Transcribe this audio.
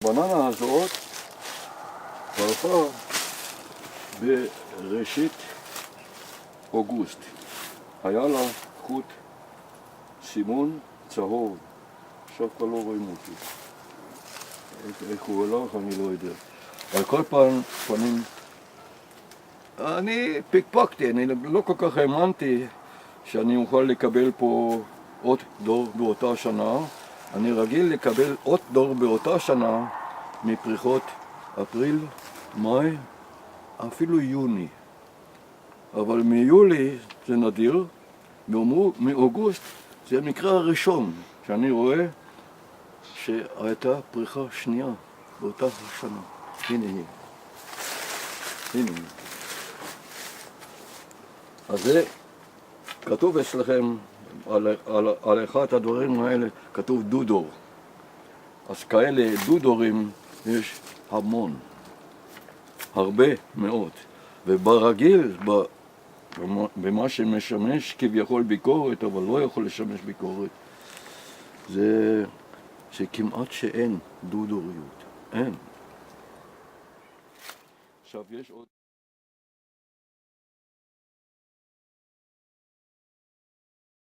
הבננה הזאת פרחה בראשית אוגוסט. היה לה חוט סימון צהוב. עכשיו כבר לא רואים אותי. איך הוא הולך אני לא יודע. על כל פנים, אני פקפקתי, אני לא כל כך האמנתי שאני אוכל לקבל פה עוד דור באותה שנה. אני רגיל לקבל עוד דור באותה שנה מפריחות אפריל, מאי, אפילו יוני. אבל מיולי זה נדיר, מאוגוסט זה המקרה הראשון שאני רואה שהייתה פריחה שנייה באותה שנה. הנה היא. הנה היא. אז זה כתוב אצלכם על אחד הדברים האלה, כתוב דודור. אז כאלה דודורים יש המון, הרבה מאוד. וברגיל, במה שמשמש כביכול ביקורת, אבל לא יכול לשמש ביקורת, זה שכמעט שאין דודוריות. אין. עכשיו יש עוד...